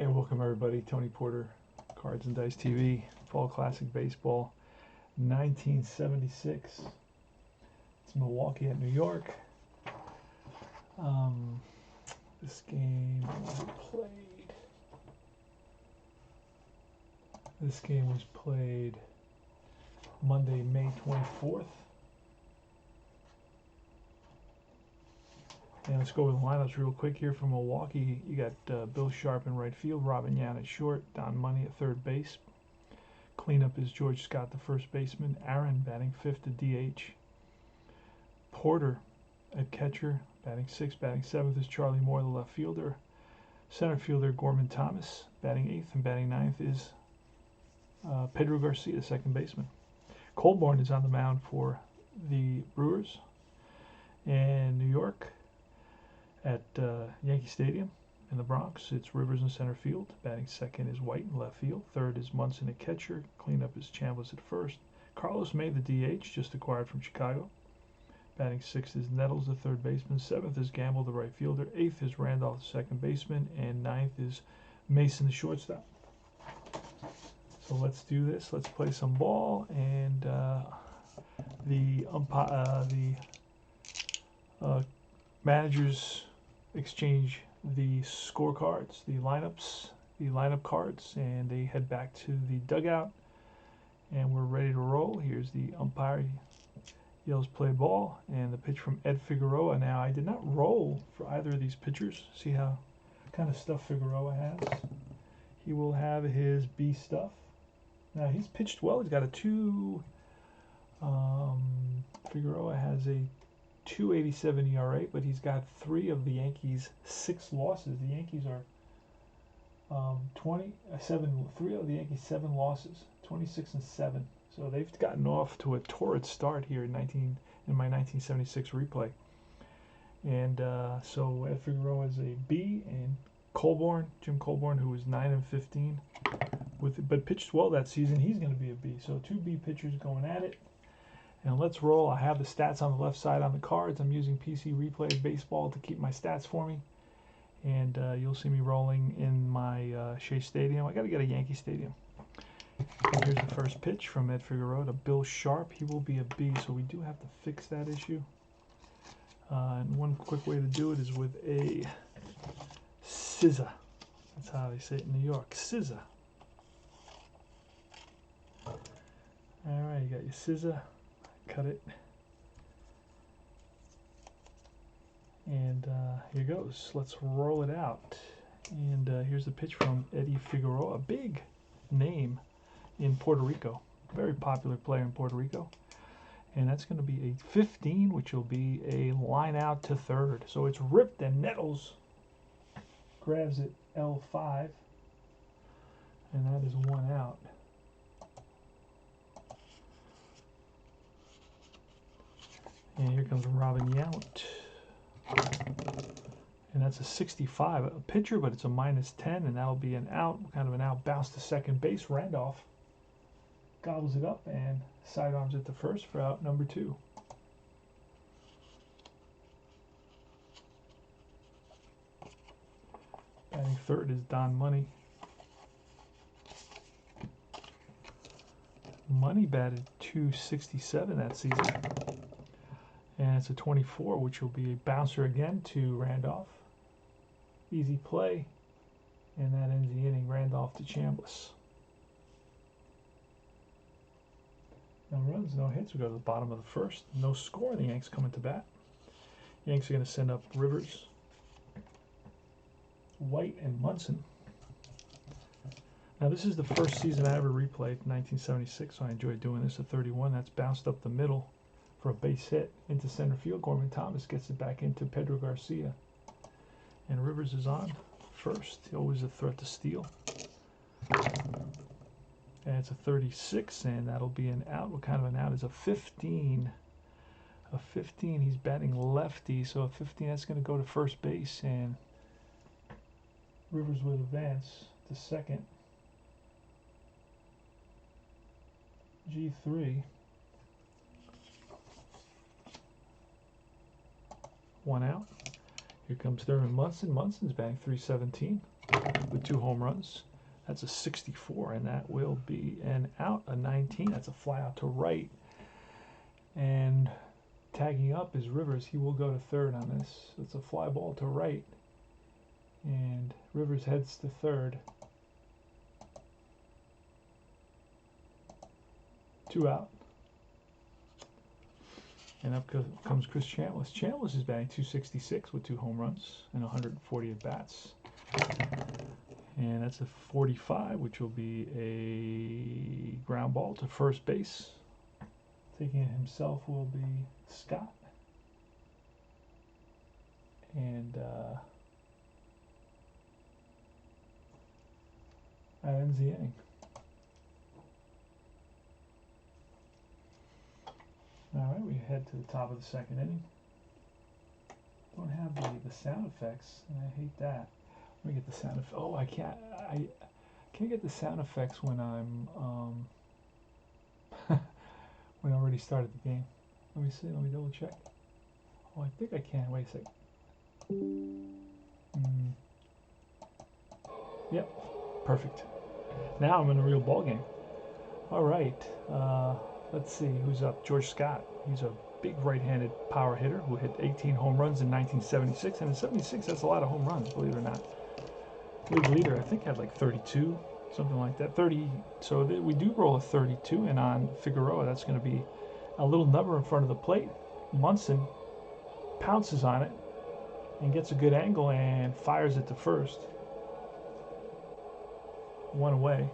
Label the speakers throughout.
Speaker 1: Hey, welcome everybody. Tony Porter, Cards and Dice TV, Fall Classic Baseball, 1976. It's Milwaukee at New York. This game was played. This game was played Monday, May 24th. And let's go with the lineups real quick here for Milwaukee. You got Bill Sharp in right field, Robin Yount at short, Don Money at third base. Cleanup is George Scott, the first baseman. Aaron batting fifth at DH. Porter at catcher, batting sixth. Batting seventh is Charlie Moore, the left fielder. Center fielder Gorman Thomas, batting eighth, and batting ninth is Pedro Garcia, the second baseman. Colborn is on the mound for the Brewers. And New York, at Yankee Stadium in the Bronx, it's Rivers in center field. Batting second is White in left field. Third is Munson at catcher. Cleanup is Chambliss at first. Carlos May, the DH, just acquired from Chicago. Batting sixth is Nettles, the third baseman. Seventh is Gamble, the right fielder. Eighth is Randolph, the second baseman. And ninth is Mason, the shortstop. So let's do this. Let's play some ball. And the managers exchange the scorecards, the lineup cards, and they head back to the dugout, and we're ready to roll. Here's the umpire, yells play ball, and the pitch from Ed Figueroa. Now, I did not roll for either of these pitchers. See how kind of stuff Figueroa has. He will have his B stuff. Now, he's pitched well. He's got a Figueroa has a 2.87 ERA, but he's got three of the Yankees' 6 losses. The Yankees are 3 of the Yankees' 7 losses, 26-7. So they've gotten off to a torrid start here in my 1976 replay. And so Ed Figueroa is a B, and Jim Colborn, who was 9-15, but pitched well that season, he's going to be a B. So 2 B pitchers going at it. And let's roll. I have the stats on the left side on the cards. I'm using PC Replay Baseball to keep my stats for me. And you'll see me rolling in my Shea Stadium. I got to get a Yankee Stadium. And here's the first pitch from Ed Figueroa to Bill Sharp. He will be a B, so we do have to fix that issue. And one quick way to do it is with a scissor. That's how they say it in New York. Scissor. All right, you got your scissor. Cut it, and here goes. Let's roll it out. And here's the pitch from Eddie Figueroa, a big name in Puerto Rico, very popular player in Puerto Rico. And that's going to be a 15, which will be a line out to third. So it's ripped, and Nettles grabs it L5, and that is 1 out. And here comes Robin Yount. And that's a 65. A pitcher, but it's a -10, and that'll be an out, kind of an out. Bounce to second base. Randolph gobbles it up and sidearms it to first for out number 2. Batting third is Don Money. Money batted .267 that season. And it's a 24, which will be a bouncer again to Randolph. Easy play. And that ends the inning. Randolph to Chambliss. No runs, no hits. We go to the bottom of the first. No score. The Yanks coming to bat. Yanks are going to send up Rivers, White, and Munson. Now, this is the first season I ever replayed, 1976, so I enjoyed doing this. A 31. That's bounced up the middle for a base hit into center field. Gorman Thomas gets it back into Pedro Garcia. And Rivers is on first. Always a threat to steal. And it's a 36, and that'll be an out. What kind of an out is a 15? A 15, he's batting lefty, so a 15, that's going to go to first base, and Rivers would advance to second. G3. 1 out. Here comes Thurman Munson. Munson's batting .317 with 2 home runs. That's a 64, and that will be an out, a 19. That's a fly out to right. And tagging up is Rivers. He will go to third on this. It's a fly ball to right. And Rivers heads to third. 2 out. And up comes Chris Chambliss. Chambliss is batting .266 with 2 home runs and 140 at-bats. And that's a 45, which will be a ground ball to first base. Taking it himself will be Scott. And that ends the inning. All right, we head to the top of the second inning. Don't have the sound effects, and I hate that. Let me get the sound effects. Oh, I can't get the sound effects when I'm when I already started the game. Let me see. Let me double check. Oh, I think I can. Wait a second. Yep, perfect. Now I'm in a real ball game. All right. Let's see who's up. George Scott. He's a big right-handed power hitter who hit 18 home runs in 1976. And in 76, that's a lot of home runs, believe it or not. League leader, I think, had like 32, something like that. 30. So we do roll a 32. And on Figueroa, that's going to be a little number in front of the plate. Munson pounces on it and gets a good angle and fires it to first. 1 away.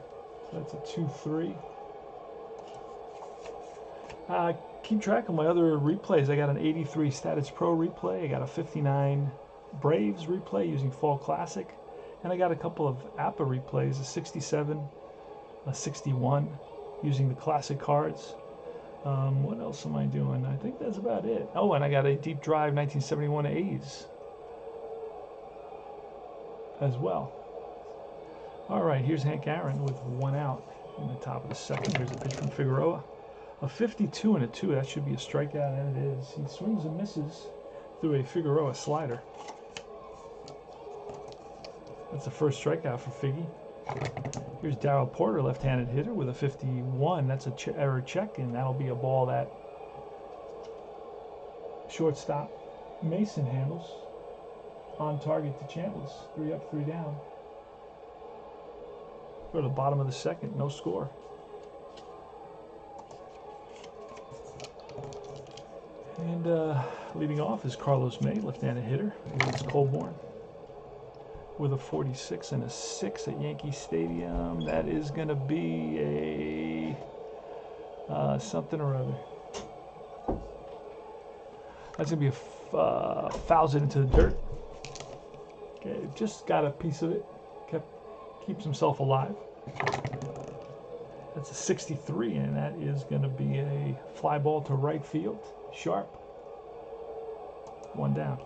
Speaker 1: So that's a 2-3. Keep track of my other replays. I got an 83 Status Pro replay. I got a 59 Braves replay using Fall Classic. And I got a couple of APA replays, a 67, a 61, using the classic cards. What else am I doing? I think that's about it. Oh, and I got a Deep Drive 1971 A's as well. All right, here's Hank Aaron with 1 out in the top of the second. Here's a pitch from Figueroa. A 52 and a 2. That should be a strikeout, and it is. He swings and misses through a Figueroa slider. That's the first strikeout for Figgy. Here's Darryl Porter, left-handed hitter, with a 51. That's a error check, and that'll be a ball that shortstop Mason handles. On target to Chambliss. 3 up, 3 down. Go to the bottom of the second. No score. And leading off is Carlos May, left-handed hitter. It's Colborn with a 46 and a 6 at Yankee Stadium. That is going to be a something or other. That's going to be a fouls it into the dirt. Okay, just got a piece of it. Keeps himself alive. That's a 63, and that is going to be a fly ball to right field. Sharp. 1 down.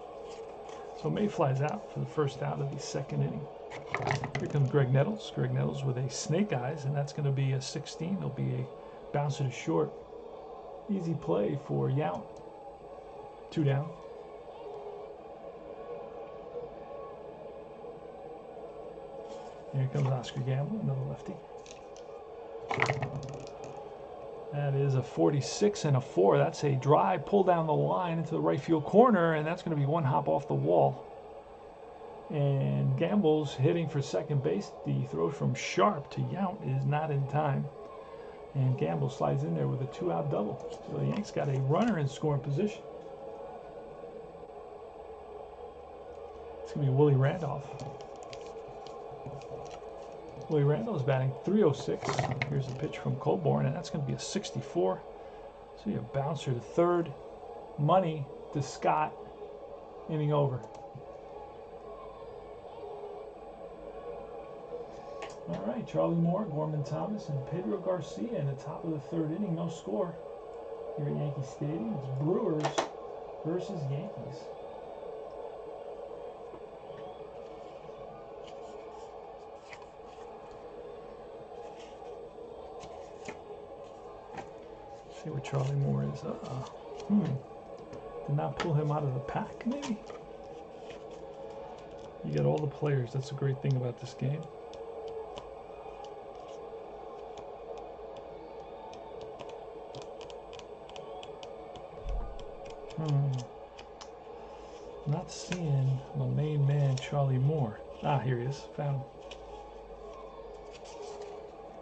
Speaker 1: So May flies out for the first out of the second inning. Here comes Greg Nettles. Greg Nettles with a snake eyes, and that's going to be a 16. It'll be a bouncer to short. Easy play for Yount. 2 down. Here comes Oscar Gamble, another lefty. That is a 46 and a 4. That's a drive, pull down the line into the right field corner, and that's going to be 1 hop off the wall. And Gamble's hitting for second base. The throw from Sharp to Yount is not in time. And Gamble slides in there with a 2-out double. So the Yanks got a runner in scoring position. It's going to be Willie Randolph. Willie Randall is batting .306. Here's a pitch from Colborn, and that's going to be a 64. So you have bouncer to third. Money to Scott. Inning over. All right, Charlie Moore, Gorman Thomas, and Pedro Garcia in the top of the third inning. No score here at Yankee Stadium. It's Brewers versus Yankees. See where Charlie Moore is. Did not pull him out of the pack, maybe? You get all the players. That's a great thing about this game. Not seeing my main man, Charlie Moore. Ah, here he is. Found him.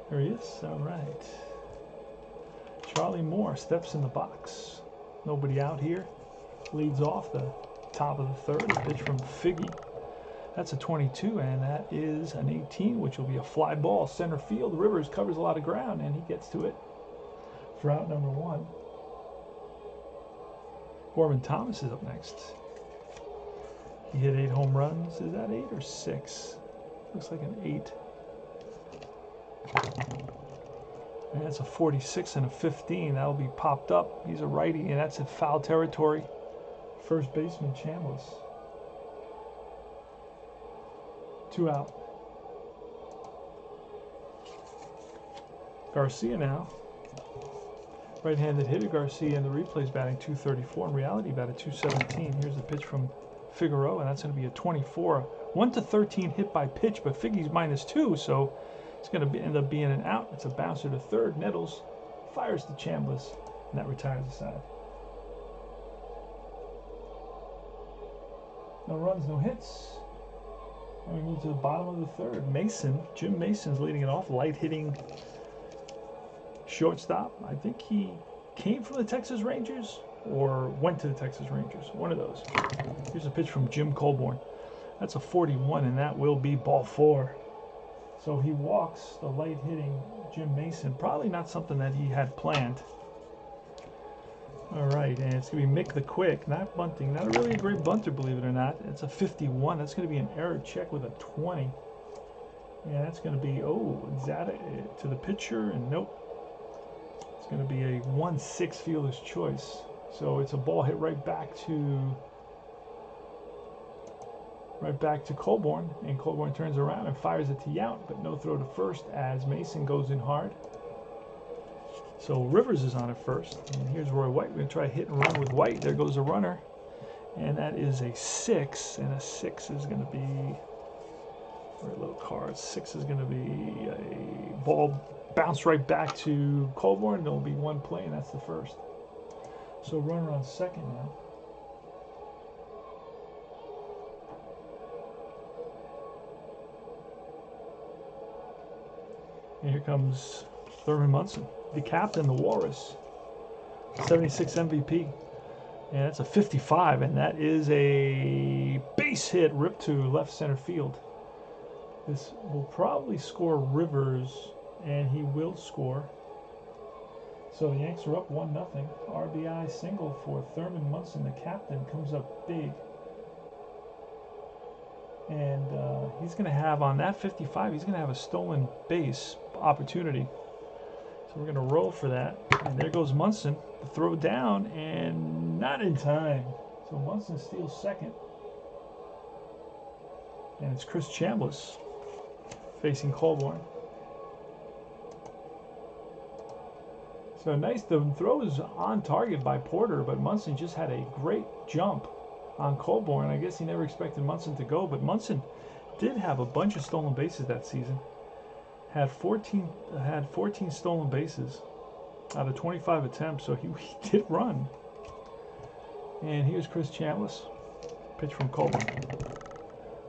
Speaker 1: There he is. All right. Charlie Moore steps in the box. Nobody out here. Leads off the top of the third. A pitch from Figgy. That's a 22, and that is an 18, which will be a fly ball. Center field. Rivers covers a lot of ground, and he gets to it for out number 1. Corbin Thomas is up next. He hit 8 home runs. Is that 8 or 6? Looks like an 8. And that's a 46 and a 15. That'll be popped up. He's a righty, and that's in foul territory. First baseman Chambliss. 2 out. Garcia now. Right-handed hitter Garcia in the replay's batting .234. In reality, batted .217. Here's the pitch from Figueroa, and that's going to be a 24. 1-13 hit by pitch, but Figgy's -2, so it's going to end up being an out. It's a bouncer to third. Nettles fires to Chambliss, and that retires the side. No runs, no hits. And we move to the bottom of the third. Mason, Jim Mason's leading it off. Light hitting shortstop. I think he came from the Texas Rangers or went to the Texas Rangers. One of those. Here's a pitch from Jim Colborn. That's a 41, and that will be ball 4. So he walks the light hitting Jim Mason. Probably not something that he had planned. All right, and it's going to be Mick the Quick, not bunting. Not really a great bunter, believe it or not. It's a 51. That's going to be an error check with a 20. Yeah, that's going to be, is that to the pitcher? And nope. It's going to be a 1-6 fielder's choice. So it's a ball hit right back to Colborn, and Colborn turns around and fires it to Yount, but no throw to first as Mason goes in hard. So Rivers is on at first, and here's Roy White. We're going to try hit and run with White. There goes a runner, and that is a 6, and a 6 is going to be, or a little card, 6 is going to be a ball bounce right back to Colborn. There'll be one play, and that's the first. So runner on second now. And here comes Thurman Munson, the captain, the Walrus, 76 MVP. And that's a 55, and that is a base hit ripped to left center field. This will probably score Rivers, and he will score. So the Yanks are up 1-0. RBI single for Thurman Munson, the captain, comes up big. And he's going to have, on that 55, he's going to have a stolen base opportunity. So we're going to roll for that. And there goes Munson. The throw down, and not in time. So Munson steals second. And it's Chris Chambliss facing Colborn. So nice, the throw is on target by Porter, but Munson just had a great jump on Colborn. I guess he never expected Munson to go, but Munson did have a bunch of stolen bases that season. Had 14 stolen bases out of 25 attempts, so he did run. And here's Chris Chambliss, pitch from Colborn,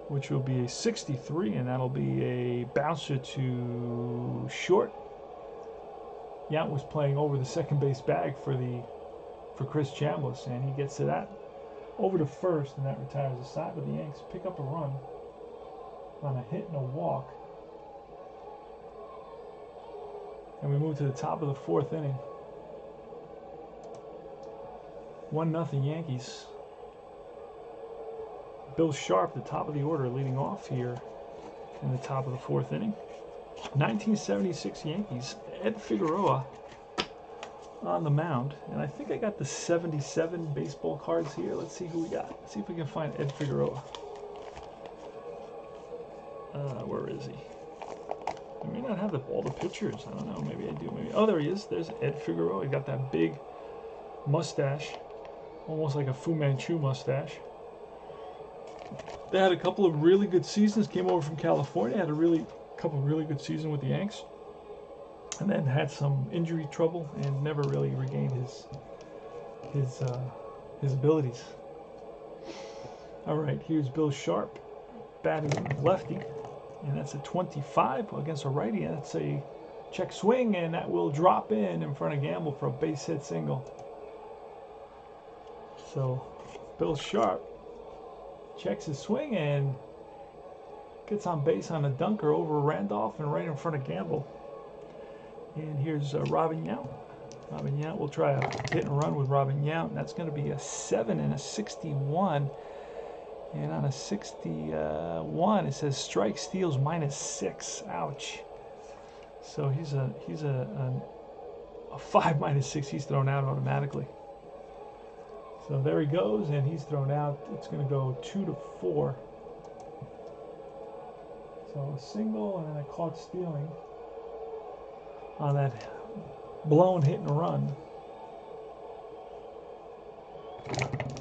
Speaker 1: which will be a 63, and that'll be a bouncer to short. Yount was playing over the second base bag for Chris Chambliss, and he gets to that over to first, and that retires the side. But the Yanks pick up a run on a hit and a walk, and we move to the top of the 4th inning. 1-0 Yankees. Bill Sharp, the top of the order, leading off here in the top of the 4th inning. 1976 Yankees. Ed Figueroa on the mound, and I think I got the 77 baseball cards here. Let's see who we got. Let's see if we can find Ed Figueroa. Where is he? I may not have all the pictures. I don't know. Maybe I do. Maybe. Oh, there he is. There's Ed Figueroa. He got that big mustache, almost like a Fu Manchu mustache. They had a couple of really good seasons. Came over from California, had a couple of really good seasons with the Yanks, and then had some injury trouble and never really regained his abilities. All right, here's Bill Sharp, batting lefty, and that's a 25 against a righty, and that's a check swing, and that will drop in front of Gamble for a base hit single. So Bill Sharp checks his swing and gets on base on a dunker over Randolph and right in front of Gamble. And here's Robin Yount. Robin Yount will try a hit and run with Robin Yount, and that's going to be a 7 and a 61. And on a 61, it says strike steals -6. Ouch. So he's a 5 -6. He's thrown out automatically. So there he goes, and he's thrown out. It's going to go 2-4. So a single and then a caught stealing on that blown hit and run.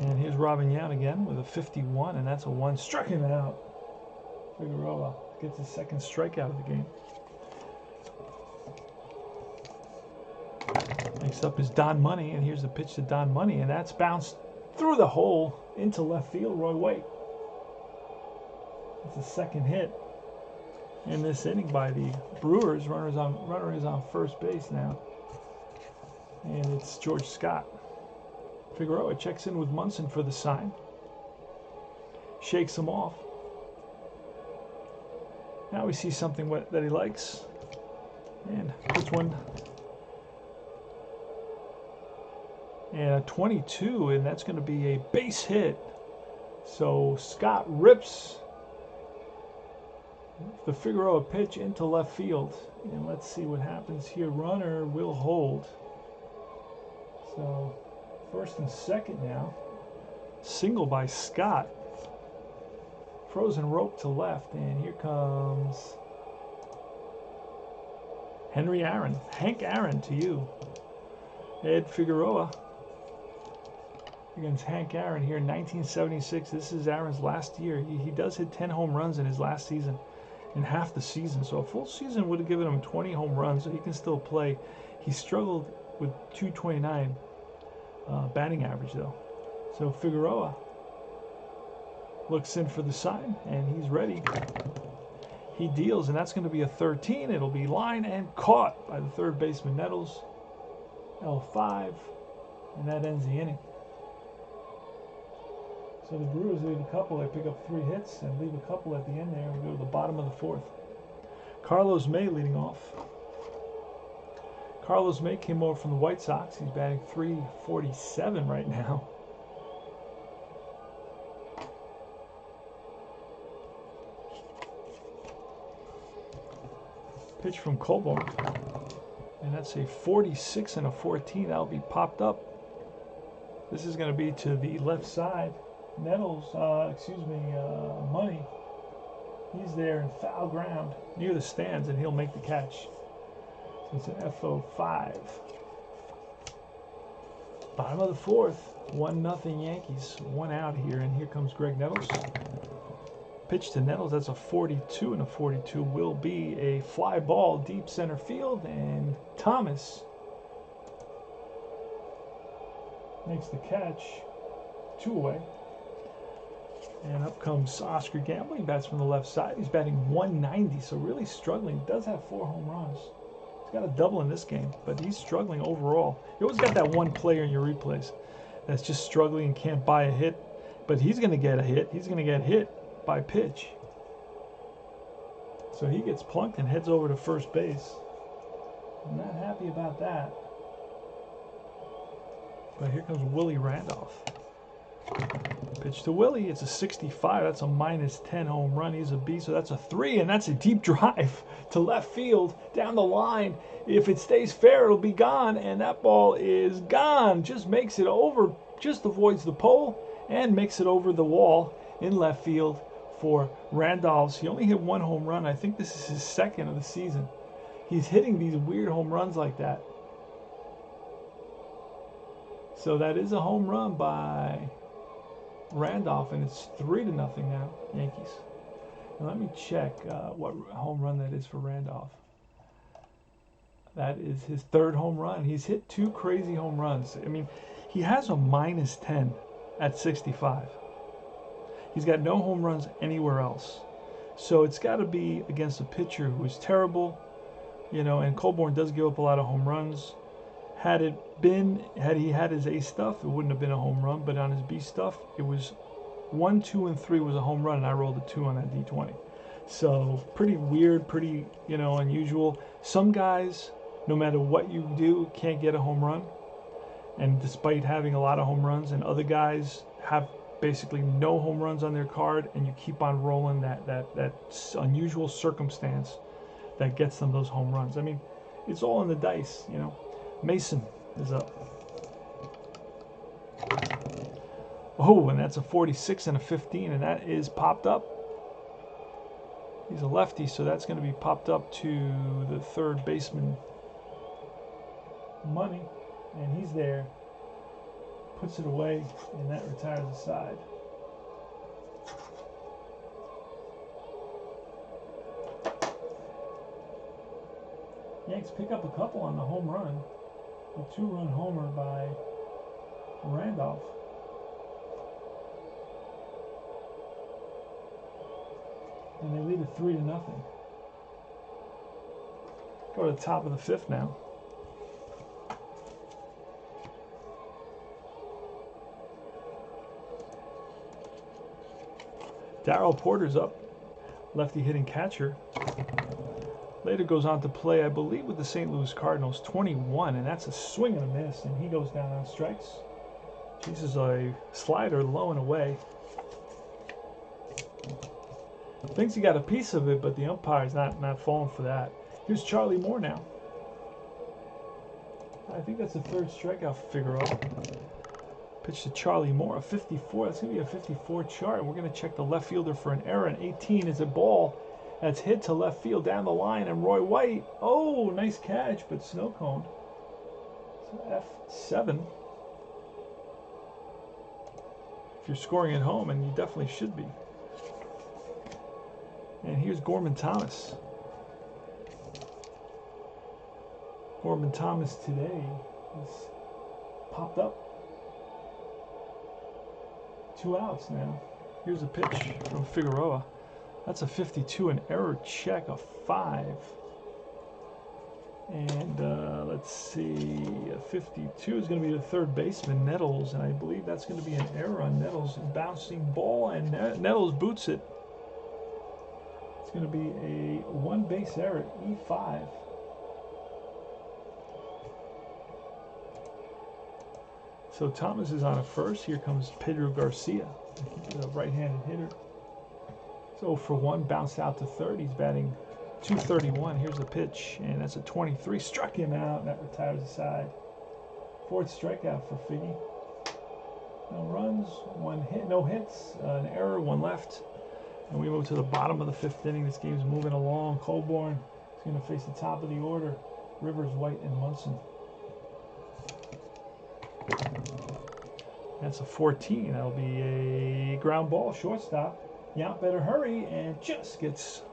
Speaker 1: And here's Robin Yount again with a 51, and that's a 1. Struck him out. Figueroa gets his second strikeout of the game. Next up is Don Money, and here's the pitch to Don Money, and that's bounced through the hole into left field. Roy White. It's the second hit in this inning by the Brewers. Runner is on first base now, and it's George Scott. Figueroa checks in with Munson for the sign. Shakes him off. Now we see something that he likes, and puts one. And a 22, and that's going to be a base hit. So Scott rips the Figueroa pitch into left field. And let's see what happens here. Runner will hold. So first and second now. Single by Scott. Frozen rope to left, and here comes Henry Aaron. Hank Aaron to you. Ed Figueroa against Hank Aaron here in 1976. This is Aaron's last year. He does hit 10 home runs in his last season, in half the season. So a full season would have given him 20 home runs, so he can still play. He struggled with 229 batting average, though. So Figueroa looks in for the sign, and he's ready. He deals, and that's going to be a 13. It'll be line and caught by the third baseman Nettles. L5, and that ends the inning. So the Brewers leave a couple. They pick up 3 hits and leave a couple at the end there. We go to the bottom of the 4th. Carlos May leading off. Carlos May came over from the White Sox. He's batting .347 right now. Pitch from Colborn. And that's a 46 and a 14. That'll be popped up. This is going to be to the left side. Nettles, Money. He's there in foul ground near the stands, and he'll make the catch. So it's an FO5. Bottom of the 4th. 1-0 Yankees. 1 out here, and here comes Greg Nettles. Pitch to Nettles. That's a 42, and a 42 will be a fly ball deep center field, and Thomas makes the catch. 2 away. And up comes Oscar Gamble. He bats from the left side. He's batting .190, so really struggling. He does have 4 home runs. He's got a double in this game, but he's struggling overall. You always got that one player in your replays that's just struggling and can't buy a hit, but he's going to get a hit. He's going to get hit by pitch. So he gets plunked and heads over to first base. I'm not happy about that. But here comes Willie Randolph. Pitch to Willie. It's a 65. That's a -10 home run. He's a beast. So that's a 3, and that's a deep drive to left field down the line. If it stays fair, it'll be gone, and that ball is gone. Just makes it over, just avoids the pole, and makes it over the wall in left field for Randolph's. He only hit 1 home run. I think this is his 2nd of the season. He's hitting these weird home runs like that. So that is a home run by Randolph, and it's 3-0 now, Yankees. And let me check what home run that is for Randolph. That is his 3rd home run. He's hit 2 crazy home runs. I mean, he has a -10 at 65. He's got no home runs anywhere else. So it's got to be against a pitcher who is terrible, you know, and Colborn does give up a lot of home runs. Had he had his A stuff, it wouldn't have been a home run, but on his B stuff, it was 1, 2, and 3 was a home run, and I rolled a 2 on that D20. So pretty weird, pretty, you know, unusual. Some guys, no matter what you do, can't get a home run, and despite having a lot of home runs, and other guys have basically no home runs on their card, and you keep on rolling that unusual circumstance that gets them those home runs. I mean, it's all in the dice, you know. Mason is up. Oh, and that's a 46 and a 15, and that is popped up. He's a lefty, so that's going to be popped up to the 3rd baseman, Money, and he's there. Puts it away, and that retires the side. Yanks pick up a couple on the home run. A 2-run homer by Randolph. And they lead it 3-0. Go to the top of the 5th now. Darryl Porter's up, lefty hitting catcher. Later goes on to play, I believe, with the St. Louis Cardinals, 21, and that's a swing and a miss, and he goes down on strikes. Chases a slider low and away. Thinks he got a piece of it, but the umpire's not falling for that. Here's Charlie Moore now. I think that's the 3rd strikeout for Figueroa. Pitch to Charlie Moore, a 54. That's going to be a 54 chart. We're going to check the left fielder for an error. And 18 is a ball that's hit to left field down the line. And Roy White, oh, nice catch, but snow coned. So F7. If you're scoring at home, and you definitely should be. And here's Gorman Thomas. Gorman Thomas today is popped up. 2 outs now. Here's a pitch from Figueroa. That's a 52, an error check, a 5. And let's see, a 52 is going to be the 3rd baseman, Nettles, and I believe that's going to be an error on Nettles. Bouncing ball, and Nettles boots it. It's going to be a 1-base error, E5. So Thomas is on a 1st. Here comes Pedro Garcia, the right-handed hitter. So for 1, bounced out to 3rd. He's batting .231. Here's the pitch, and that's a 23. Struck him out, and that retires the side. 4th strikeout for Figgy. No runs, 1 hit, no hits, an error, 1 left. And we move to the bottom of the 5th inning. This game's moving along. Colborn is going to face the top of the order. Rivers, White, and Munson. That's a 14. That'll be a ground ball, shortstop. Yount better hurry, and just gets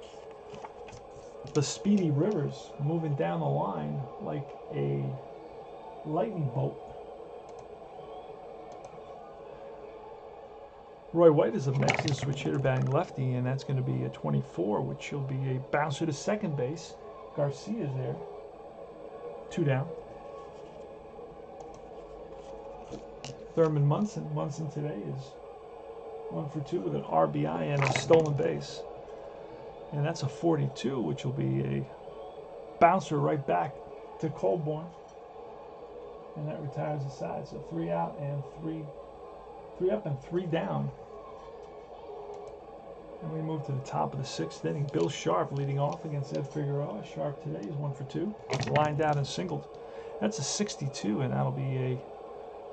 Speaker 1: the speedy Rivers moving down the line like a lightning bolt. Roy White is up next, is switch hitter batting lefty, and that's going to be a 24, which will be a bouncer to second base. Garcia's there. 2 down. Thurman Munson. Munson today is 1 for 2 with an RBI and a stolen base. And that's a 42, which will be a bouncer right back to Colborn. And that retires the side. So 3 out and 3 up and 3 down. And we move to the top of the 6th inning. Bill Sharp leading off against Ed Figueroa. Sharp today is 1 for 2. Lined out and singled. That's a 62, and that'll be a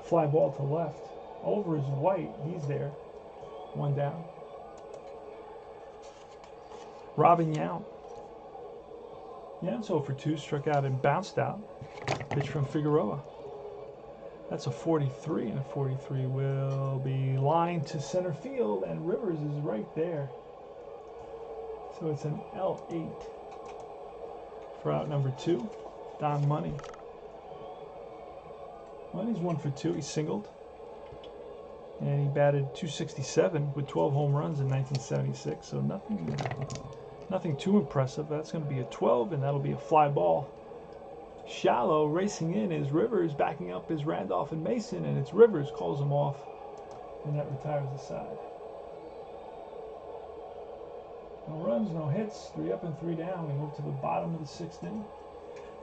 Speaker 1: fly ball to left. Over is White. He's there. 1 down. Robin Yount. Yount's 0 for 2. Struck out and bounced out. Pitch from Figueroa. That's a 43, and a 43 will be lined to center field, and Rivers is right there. So it's an L8 for out number 2. Don Money. Money's 1 for 2. He singled. And he batted .267 with 12 home runs in 1976. So nothing too impressive. That's going to be a 12, and that'll be a fly ball. Shallow racing in is Rivers, backing up is Randolph and Mason, and it's Rivers calls him off, and that retires the side. No runs, no hits, 3 up and 3 down. We move to the bottom of the 6th inning.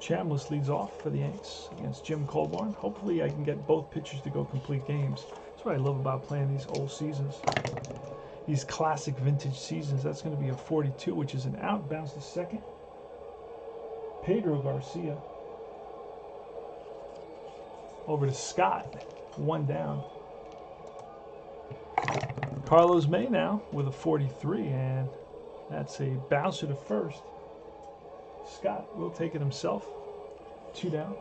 Speaker 1: Chambliss leads off for the Yanks against Jim Colborn. Hopefully I can get both pitchers to go complete games. That's what I love about playing these old seasons. These classic vintage seasons. That's going to be a 42, which is an out. Bounce to second. Pedro Garcia. Over to Scott. 1 down. Carlos May now with a 43, and that's a bouncer to first. Scott will take it himself. 2 down.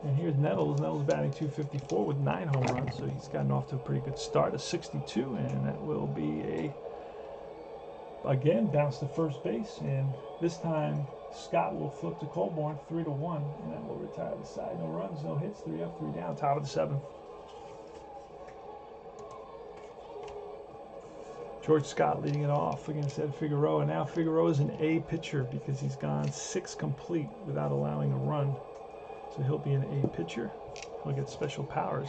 Speaker 1: And here's Nettles. Nettles batting .254 with 9 home runs, so he's gotten off to a pretty good start. A 62, and that will be again, bounce to first base, and this time Scott will flip to Colborn 3-1, and that will retire the side. No runs, no hits, 3 up, 3 down. Top of the 7th. George Scott leading it off against Ed Figueroa. Now Figueroa is an A pitcher because he's gone 6 complete without allowing a run. So he'll be an A pitcher. He'll get special powers.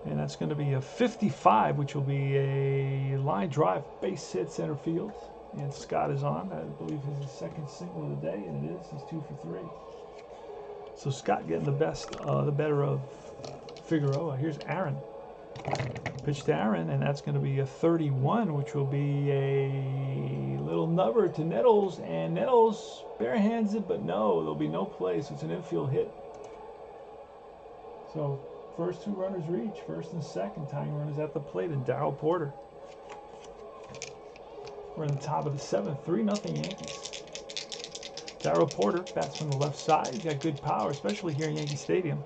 Speaker 1: And that's going to be a 55, which will be a line drive, base hit center field. And Scott is on. I believe his 2nd single of the day, and it is. He's 2 for 3. So Scott getting the better of Figueroa. Here's Aaron. Pitch to Aaron, and that's going to be a 31, which will be a little nubber to Nettles, and Nettles barehands it, but no, there'll be no play, so it's an infield hit. So first 2 runners reach, 1st and 2nd, tying runners at the plate, and Darryl Porter. We're in the top of the 7th, 3-0 Yankees. Darryl Porter bats from the left side. He's got good power, especially here in Yankee Stadium.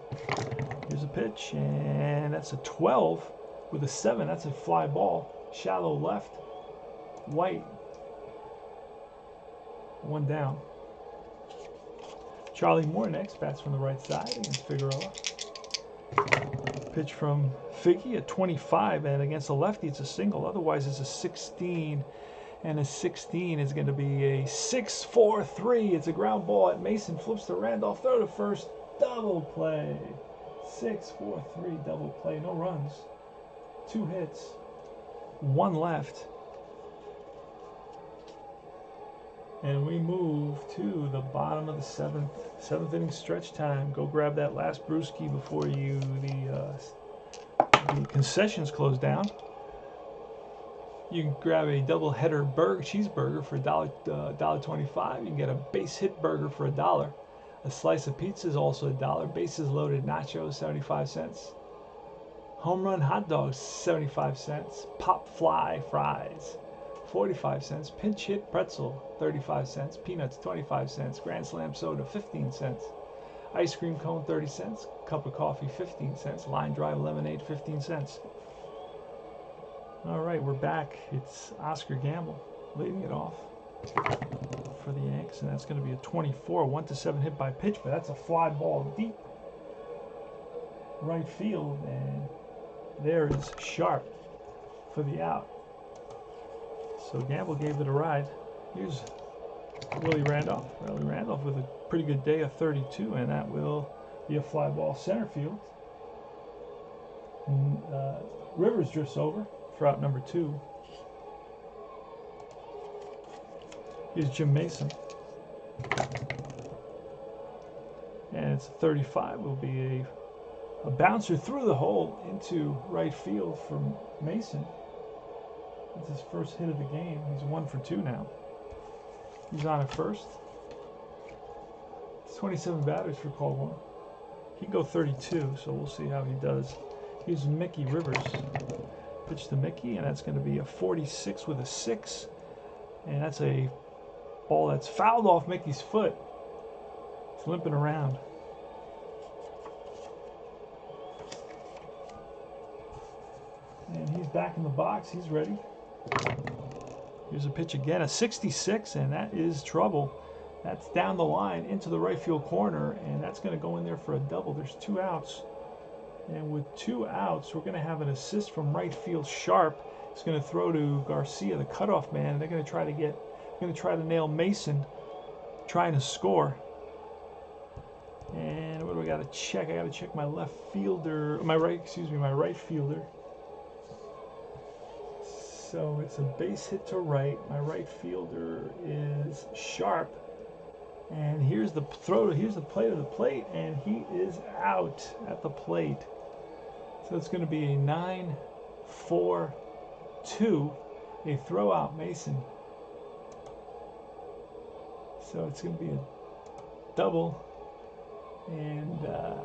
Speaker 1: Here's a pitch, and that's a 12 with a 7. That's a fly ball. Shallow left. White. 1 down. Charlie Moore next bats from the right side against Figueroa. Pitch from Figgy at 25, and against a lefty it's a single. Otherwise it's a 16, and a 16 is going to be a 6-4-3. It's a ground ball at Mason. Flips to Randolph. Throw to first. Double play. 6-4-3 double play. No runs. 2 hits. 1 left. And we move to the bottom of the 7th. 7th inning stretch time. Go grab that last brewski before the concessions close down. You can grab a double header cheeseburger for $1.25. You can get a base hit burger for $1. A slice of pizza is also $1. Bases loaded nachos, 75 cents. Home run hot dogs, 75 cents. Pop fly fries, 45 cents. Pinch hit pretzel, 35 cents. Peanuts, 25 cents. Grand Slam soda, 15 cents. Ice cream cone, 30 cents. Cup of coffee, 15 cents. Line drive lemonade, 15 cents. All right, we're back. It's Oscar Gamble leading it off for the Yanks, and that's going to be a 24, 1-7 hit by pitch, but that's a fly ball deep right field, and there is Sharp for the out. So Gamble gave it a ride. Here's Willie Randolph. Willie Randolph with a pretty good day, a 32, and that will be a fly ball center field. Rivers drifts over for out number 2. Here's Jim Mason. And it's a 35. Will be a bouncer through the hole into right field from Mason. It's his first hit of the game. He's 1 for 2 now. He's on at first. It's 27 batters for Colborn. He can go 32, so we'll see how he does. Here's Mickey Rivers. Pitch to Mickey, and that's going to be a 46 with a 6. And that's a ball that's fouled off Mickey's foot. It's limping around. back in the box. He's ready. Here's a pitch again, a 66, and that is trouble. That's down the line into the right field corner, and that's going to go in there for a double. There's 2 outs. And with 2 outs, we're going to have an assist from right field. Sharp is going to throw to Garcia, the cutoff man, and they're going to try to nail Mason trying to score. And what do I got to check? I got to check my left fielder, my right fielder. So it's a base hit to right. My right fielder is Sharp. And here's the throw, here's the play to the plate, and he is out at the plate. So it's going to be a 9-4-2, a throw out Mason. So it's going to be a double and a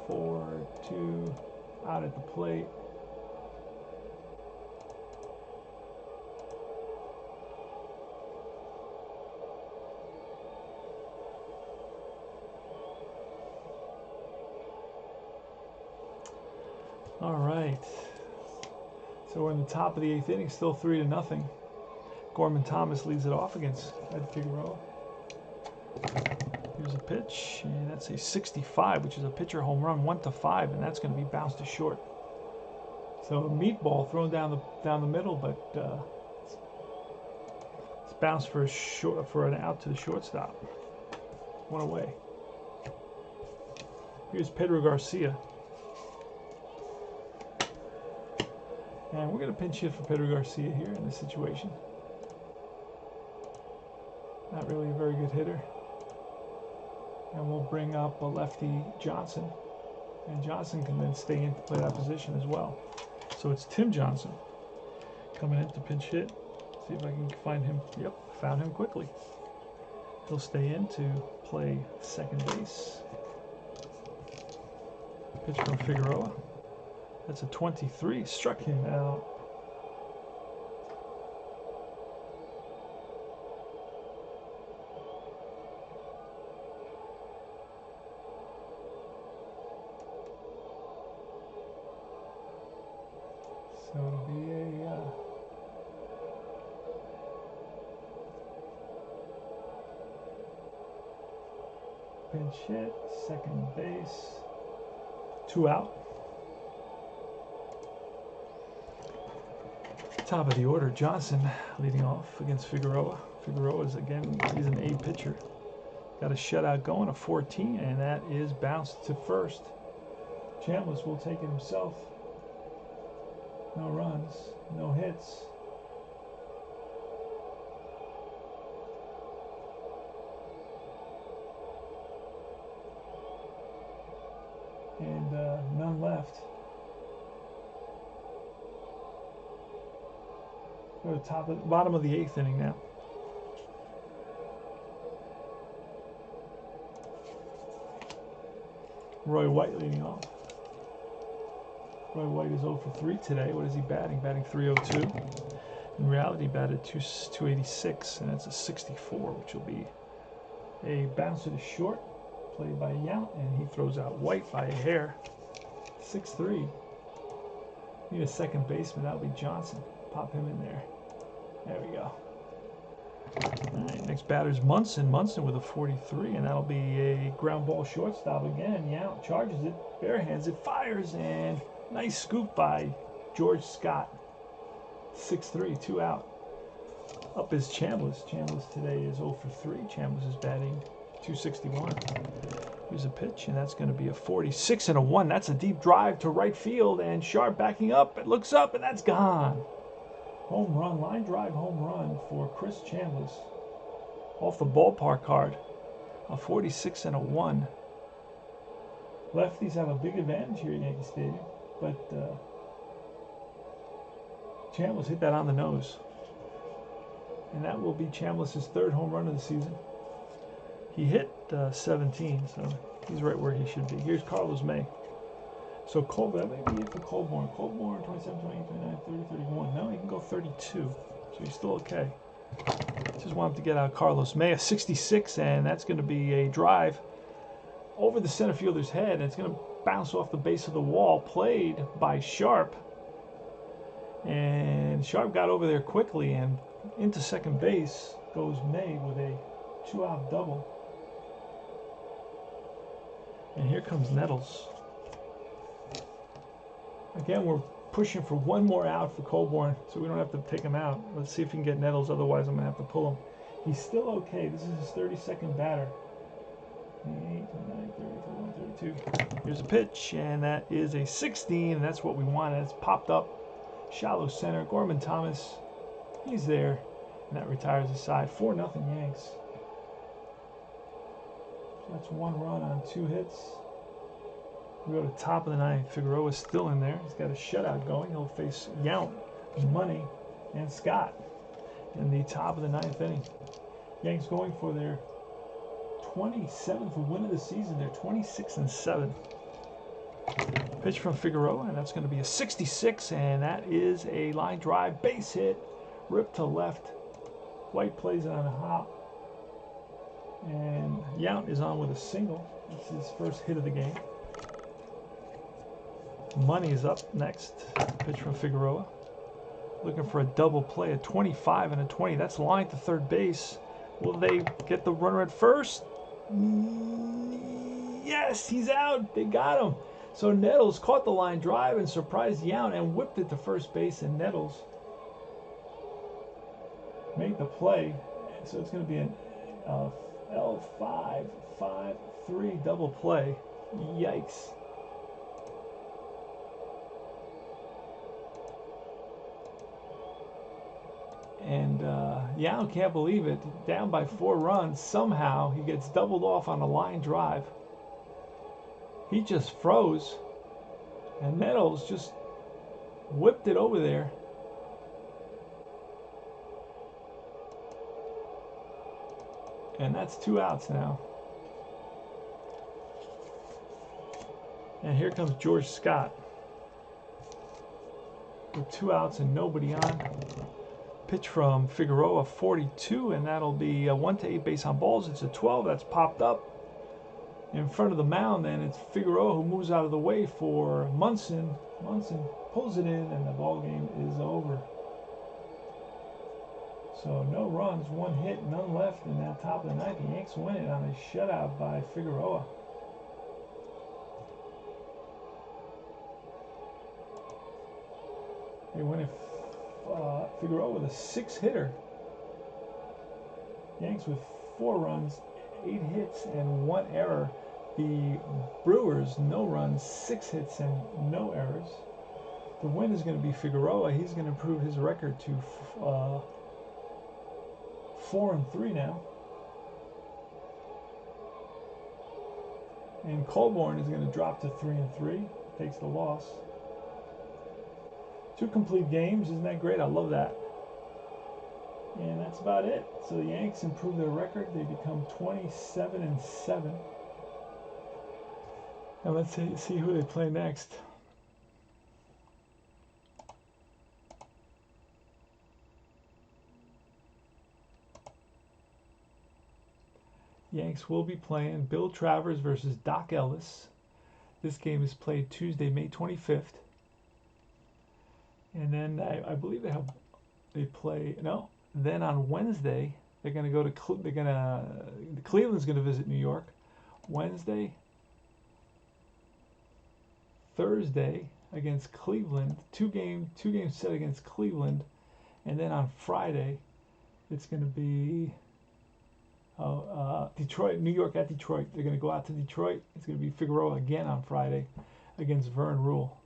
Speaker 1: 9-4-2 out at the plate. All right, so we're in the top of the 8th inning, still 3-0. Gorman Thomas leads it off against Ed Figueroa. Here's a pitch, and that's a 65, which is a pitcher home run, 1-5, and that's going to be bounced to short. So a meatball thrown down the middle, but it's bounced for an out to the shortstop. 1 away. Here's Pedro Garcia. And we're going to pinch hit for Pedro Garcia here in this situation. Not really a very good hitter. And we'll bring up a lefty, Johnson. And Johnson can then stay in to play that position as well. So it's Tim Johnson coming in to pinch hit. See if I can find him. Yep, found him quickly. He'll stay in to play second base. Pitch from Figueroa. That's a 23. Struck him out. So it'll be a pinch hit, second base, 2 out. Top of the order, Johnson leading off against Figueroa. Figueroa is, again, he's an A pitcher. Got a shutout going, a 14, and that is bounced to first. Chambliss will take it himself. No runs, no hits. And none left. We're at the bottom of the 8th inning now. Roy White leading off. Roy White is 0 for 3 today. What is he batting? Batting .302. In reality, batted 286, and that's a 64, which will be a bounce to the short, played by Yount, and he throws out White by a hair. 6-3. Need a second baseman. That'll be Johnson. Pop him in there. There we go. All right, next batter is Munson. Munson with a 43, and that'll be a ground ball shortstop again. Yount charges it, barehands it, fires, and nice scoop by George Scott. 6-3, 2 out. Up is Chambliss. Chambliss today is 0 for 3. Chambliss is batting .261. Here's a pitch, and that's going to be a 46 and a 1. That's a deep drive to right field, and Sharp backing up. It looks up, and that's gone. Home run, line drive home run for Chris Chambliss. Off the ballpark card. A 46 and a 1. Lefties have a big advantage here at Yankee Stadium, but Chambliss hit that on the nose. And that will be Chambliss' 3rd home run of the season. He hit 17, so he's right where he should be. Here's Carlos May. So Colborn, that may be it for Colborn. Colborn, 27, 28, 29, 30, 31. No, he can go 32. So he's still okay. Just want him to get out Carlos May, a 66, and that's going to be a drive over the center fielder's head, and it's going to bounce off the base of the wall, played by Sharp. And Sharp got over there quickly, and into second base goes May with a 2-out double. And here comes Nettles. Again, we're pushing for one more out for Colborn, so we don't have to take him out. Let's see if we can get Nettles, otherwise I'm going to have to pull him. He's still okay. This is his 32nd batter. 28, 29, 30, 31, 32. Here's a pitch, and that is a 16, and that's what we wanted. It's popped up. Shallow center. Gorman Thomas, he's there, and that retires the side. 4-0 Yanks. So that's 1 run on 2 hits. We go to the top of the 9th. Figueroa is still in there. He's got a shutout going. He'll face Yount, Money, and Scott in the top of the 9th inning. Yanks going for their 27th win of the season. They're 26-7. Pitch from Figueroa, and that's going to be a 66, and that is a line drive base hit, ripped to left. White plays it on a hop, and Yount is on with a single. This is his first hit of the game. Money is up next. Pitch from Figueroa, looking for a double play, a 25 and a 20. That's line to third base. Will they get the runner at first? Yes, he's out. They got him. So Nettles caught the line drive and surprised Yount and whipped it to first base, and Nettles made the play. So it's going to be an L5-5-3 double play. Yikes. And Yount can't believe it. Down by 4 runs. Somehow he gets doubled off on a line drive. He just froze, and Nettles just whipped it over there. And that's 2 outs now. And here comes George Scott with 2 outs and nobody on. Pitch from Figueroa, 42, and that'll be a 1-8 base on balls. It's a 12. That's popped up in front of the mound, and it's Figueroa who moves out of the way for Munson. Munson pulls it in, and the ball game is over. So no runs, 1 hit, none left in that top of the 9th. The Yanks win it on a shutout by Figueroa. They win it. Figueroa with a 6-hitter. Yanks with 4 runs, 8 hits, and 1 error. The Brewers, no runs, 6 hits, and no errors. The win is going to be Figueroa. He's going to improve his record to 4-3 now. And Colborn is going to drop to 3-3. Takes the loss. 2 complete games. Isn't that great? I love that. And that's about it. So the Yanks improve their record. They become 27-7. And let's see who they play next. Yanks will be playing Bill Travers versus Doc Ellis. This game is played Tuesday, May 25th. And then I believe then on Wednesday they're going to go to Cleveland's going to visit New York. Wednesday, Thursday against Cleveland, two game set against Cleveland, and then on Friday it's going to be Detroit, New York at Detroit. They're going to go out to Detroit. It's going to be Figueroa again on Friday against Vern Rule.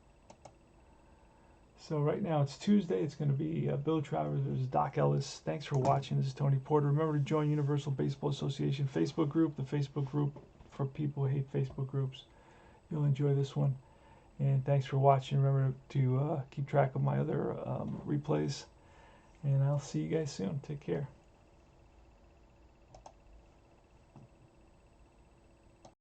Speaker 1: So right now it's Tuesday. It's going to be Bill Travers versus Doc Ellis. Thanks for watching. This is Tony Porter. Remember to join Universal Baseball Association Facebook group, the Facebook group for people who hate Facebook groups. You'll enjoy this one. And thanks for watching. Remember to keep track of my other replays. And I'll see you guys soon. Take care.